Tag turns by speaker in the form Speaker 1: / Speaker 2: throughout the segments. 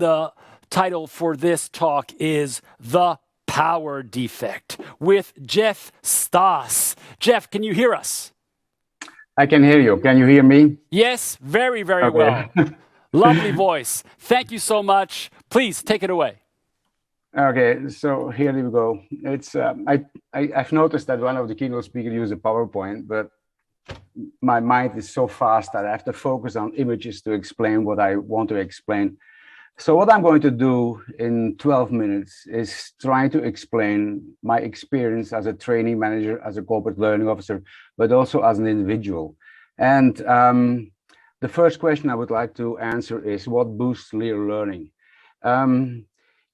Speaker 1: the title for this talk is The Power Defect with Jeff Staes. Jeff, can you hear us?
Speaker 2: I can hear you. Can you hear me?
Speaker 1: Yes, very, very
Speaker 2: Okay.
Speaker 1: well. Lovely voice. Thank you so much. Please take it away.
Speaker 2: Okay, so here we go. It's I've noticed that one of the keynote speakers uses a PowerPoint, but my mind is so fast that I have to focus on images to explain what I want to explain. So what I'm going to do in 12 minutes is try to explain my experience as a training manager, as a corporate learning officer, but also as an individual. And the first question I would like to answer is, what boosts learning?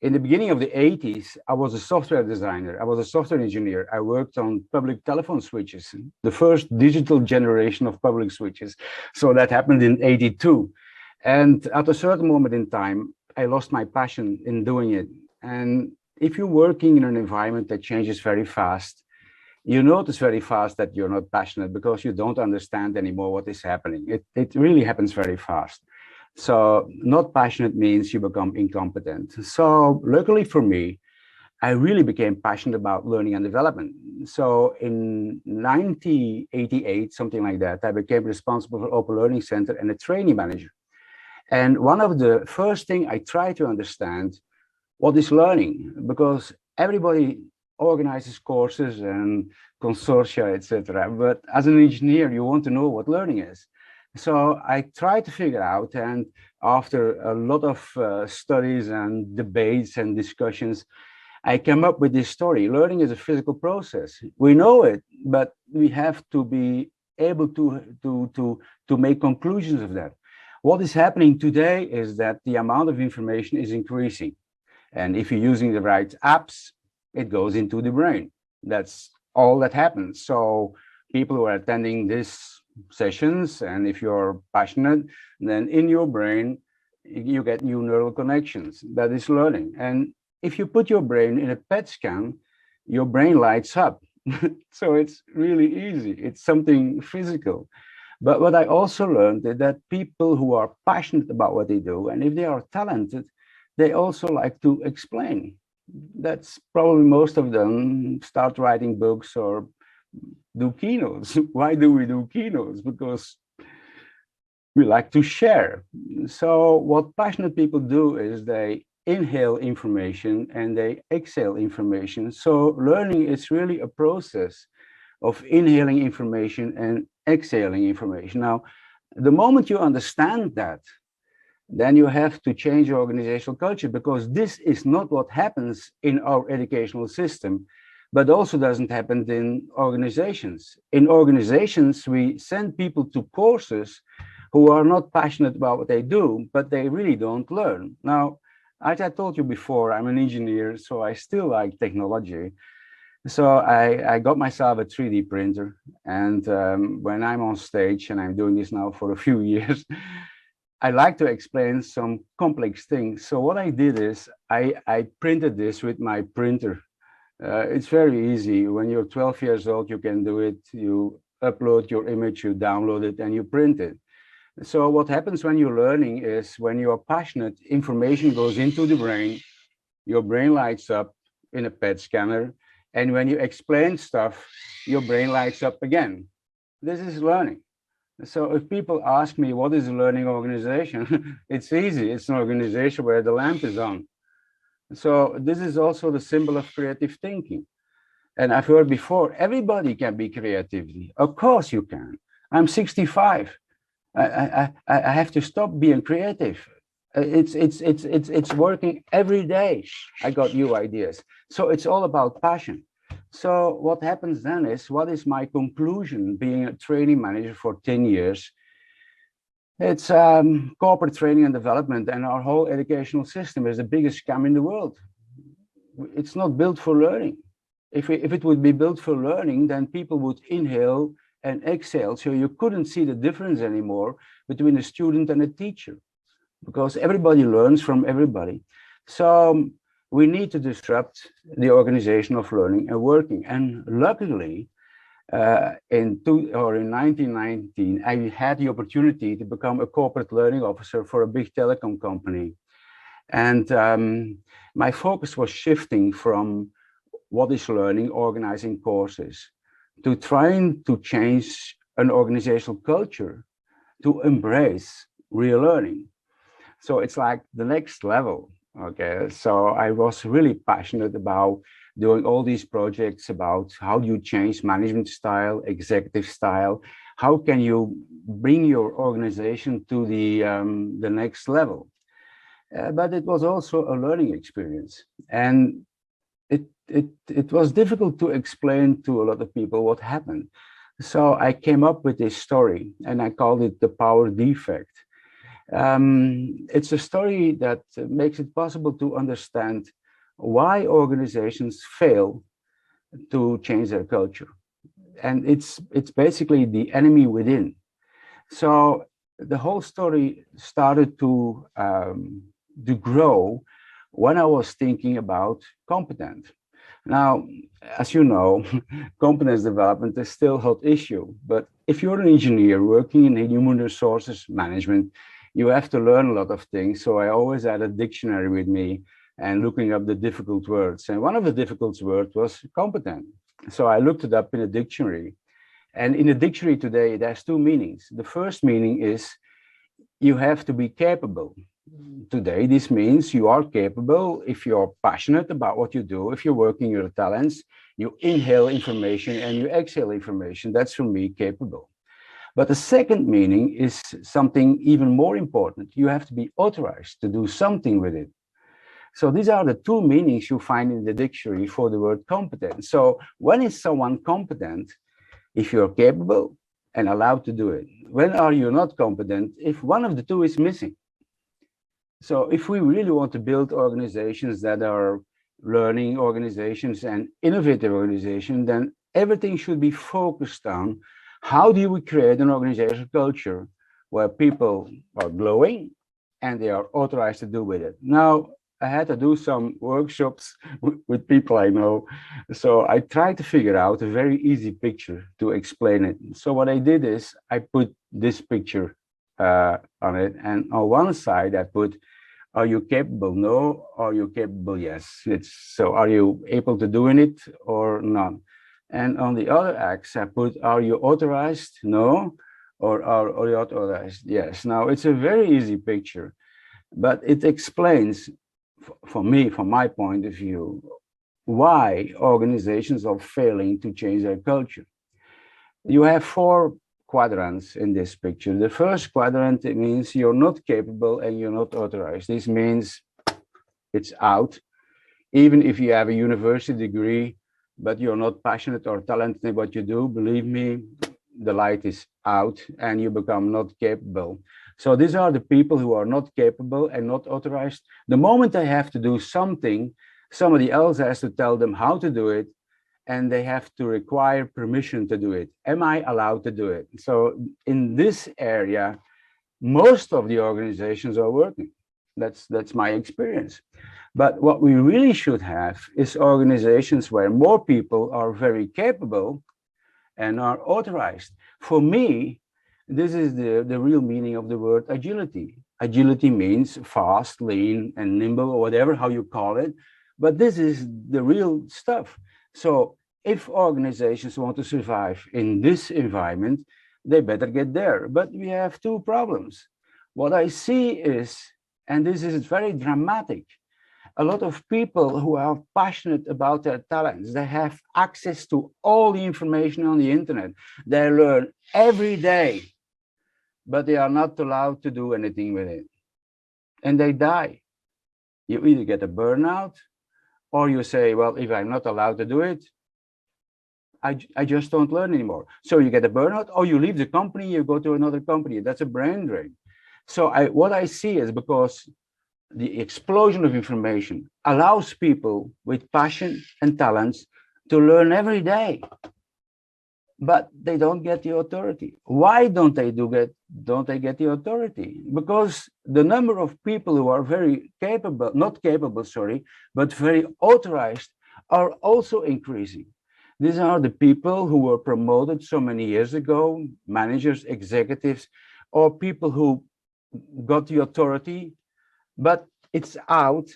Speaker 2: In the beginning of the 80s, I was a software designer. I was a software engineer. I worked on public telephone switches, the first digital generation of public switches. So that happened in 82. And at a certain moment in time, I lost my passion in doing it. And if you're working in an environment that changes very fast, you notice very fast that you're not passionate because you don't understand anymore what is happening. It really happens very fast. So not passionate means you become incompetent. So luckily for me, I really became passionate about learning and development. So in 1988, something like that, I became responsible for Open Learning Center and a training manager. And one of the first thing I try to understand, what is learning? Because everybody organizes courses and consortia, etc. But as an engineer, you want to know what learning is. So I tried to figure out, and after a lot of studies and debates and discussions, I came up with this story. Learning is a physical process. We know it, but we have to be able to make conclusions of that. What is happening today is that the amount of information is increasing. And if you're using the right apps, it goes into the brain. That's all that happens. So people who are attending this sessions, and if you're passionate, then in your brain you get new neural connections. That is learning. And if you put your brain in a PET scan, your brain lights up. So it's really easy. It's something physical. But what I also learned is that people who are passionate about what they do, and if they are talented, they also like to explain. That's probably most of them start writing books or do keynotes. Why do we do keynotes? Because we like to share. So what passionate people do is they inhale information and they exhale information. So learning is really a process of inhaling information and exhaling information. Now, the moment you understand that, then you have to change your organizational culture, because this is not what happens in our educational system, but also doesn't happen in organizations. In organizations, we send people to courses who are not passionate about what they do, but they really don't learn. Now, as I told you before, I'm an engineer, so I still like technology. So I got myself a 3D printer, and when I'm on stage, and I'm doing this now for a few years, I like to explain some complex things. So what I did is I printed this with my printer. It's very easy. When you're 12 years old, you can do it. You upload your image, you download it, and you print it. So what happens when you're learning is, when you are passionate, information goes into the brain, your brain lights up in a PET scanner, and when you explain stuff, your brain lights up again. This is learning. So if people ask me, what is a learning organization? It's easy. It's an organization where the lamp is on. So this is also the symbol of creative thinking. And I've heard before, everybody can be creativity. Of course you can. I'm 65. I have to stop being creative. It's working every day. I got new ideas. So it's all about passion. So what happens then is, what is my conclusion being a training manager for 10 years? It's corporate training and development, and our whole educational system is the biggest scam in the world. It's not built for learning. If it would be built for learning, then people would inhale and exhale, so you couldn't see the difference anymore between a student and a teacher, because everybody learns from everybody. So we need to disrupt the organization of learning and working. And luckily, in 1919, I had the opportunity to become a corporate learning officer for a big telecom company. And my focus was shifting from what is learning, organizing courses, to trying to change an organizational culture to embrace real learning. So it's like the next level. Okay, so I was really passionate about doing all these projects about how do you change management style, executive style, how can you bring your organization to the next level. But it was also a learning experience, and it was difficult to explain to a lot of people what happened. So I came up with this story, and I called it the Power Defect. It's a story that makes it possible to understand why organizations fail to change their culture. And it's basically the enemy within. So the whole story started to grow when I was thinking about competent. Now, as you know, competence development is still a hot issue. But if you're an engineer working in human resources management, you have to learn a lot of things. So I always had a dictionary with me and looking up the difficult words. And one of the difficult words was competent. So I looked it up in a dictionary. And in the dictionary today, it has two meanings. The first meaning is you have to be capable. Today, this means you are capable if you're passionate about what you do, if you're working your talents, you inhale information and you exhale information. That's for me capable. But the second meaning is something even more important. You have to be authorized to do something with it. So these are the two meanings you find in the dictionary for the word competent. So when is someone competent? If you're capable and allowed to do it. When are you not competent? If one of the two is missing. So if we really want to build organizations that are learning organizations and innovative organizations, then everything should be focused on how do we create an organizational culture where people are glowing and they are authorized to do with it. Now, I had to do some workshops with people I know. So I tried to figure out a very easy picture to explain it. So what I did is I put this picture on it. And on one side, I put, are you capable? No. Are you capable? Yes. So are you able to doing it or not? And on the other axis, I put, are you authorized? No. Or are you authorized? Yes. Now, it's a very easy picture, but it explains, for me, from my point of view, why organizations are failing to change their culture. You have four quadrants in this picture. The first quadrant, it means you're not capable and you're not authorized. This means it's out. Even if you have a university degree, but you're not passionate or talented in what you do, believe me, the light is out and you become not capable. So these are the people who are not capable and not authorized. The moment they have to do something, somebody else has to tell them how to do it, and they have to require permission to do it. Am I allowed to do it? So in this area, most of the organizations are working. That's my experience. But what we really should have is organizations where more people are very capable and are authorized. For me, this is the real meaning of the word agility. Agility means fast, lean, and nimble, or whatever, how you call it. But this is the real stuff. So if organizations want to survive in this environment, they better get there. But we have two problems. What I see is, and this is very dramatic, a lot of people who are passionate about their talents, they have access to all the information on the internet. They learn every day, but they are not allowed to do anything with it. And they die. You either get a burnout, or you say, well, if I'm not allowed to do it, I just don't learn anymore. So you get a burnout, or you leave the company, you go to another company. That's a brain drain. So what I see is, because the explosion of information allows people with passion and talents to learn every day, but they don't get the authority. Why don't they get the authority? Because the number of people who are very capable, not capable, sorry, but very authorized are also increasing. These are the people who were promoted so many years ago, managers, executives, or people who got the authority, but it's out,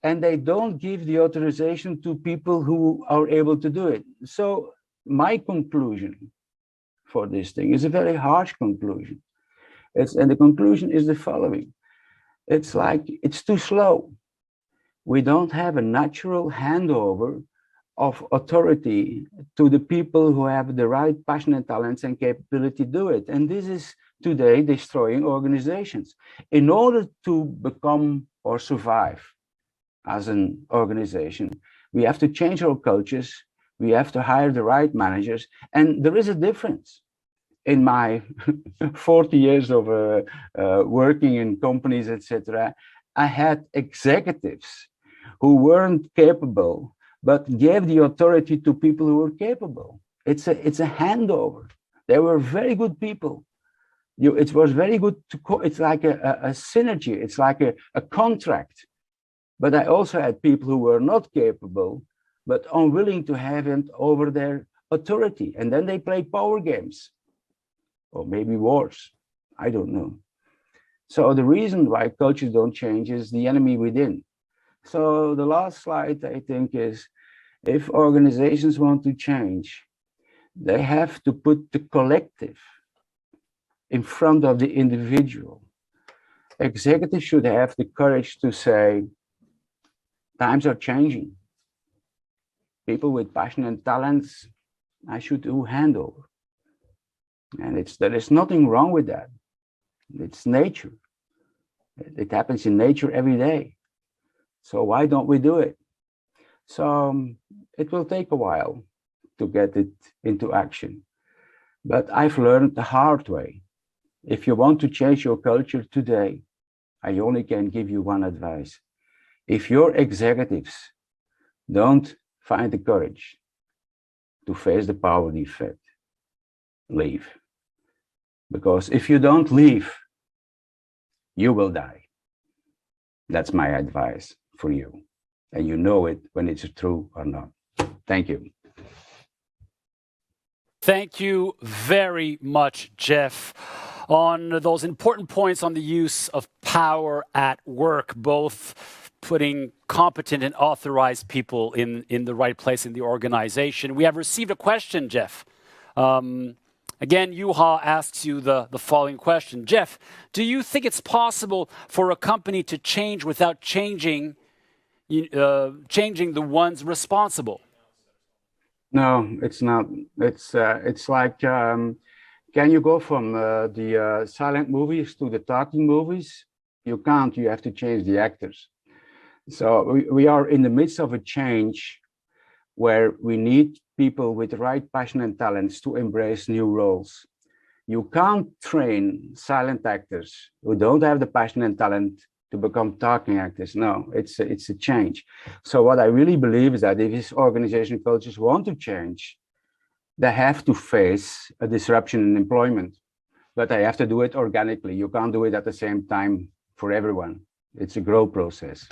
Speaker 2: and they don't give the authorization to people who are able to do it. So my conclusion for this thing is a very harsh conclusion. And the conclusion is the following. It's like, it's too slow. We don't have a natural handover of authority to the people who have the right passion and talents and capability to do it. And this is today destroying organizations. In order to become or survive as an organization, we have to change our cultures. We have to hire the right managers. And there is a difference. In my 40 years of working in companies, etc., I had executives who weren't capable, but gave the authority to people who were capable. It's a handover. They were very good people. It was very good it's like a synergy. It's like a contract. But I also had people who were not capable, but unwilling to have it over their authority. And then they play power games. Or maybe wars, I don't know. So the reason why cultures don't change is the enemy within. So the last slide, I think, is if organizations want to change, they have to put the collective in front of the individual. Executives should have the courage to say, times are changing. People with passion and talents, I should do handover. And there is nothing wrong with that. It's nature. It happens in nature every day. So why don't we do it? So it will take a while to get it into action. But I've learned the hard way. If you want to change your culture today, I only can give you one advice. If your executives don't find the courage to face the power defect, leave. Because if you don't leave, you will die. That's my advice for you. And you know it when it's true or not. Thank you.
Speaker 1: Thank you very much, Jeff, on those important points on the use of power at work, both putting competent and authorized people in the right place in the organization. We have received a question, Jeff. Again, Juha asks you the following question. Jeff, do you think it's possible for a company to change without changing the ones responsible?
Speaker 2: No, it's not. It's like, can you go from the silent movies to the talking movies? You can't. You have to change the actors. So we are in the midst of a change where we need people with the right passion and talents to embrace new roles. You can't train silent actors who don't have the passion and talent to become talking actors. No, it's a change. So what I really believe is that if these organization cultures want to change, they have to face a disruption in employment, but they have to do it organically. You can't do it at the same time for everyone. It's a growth process.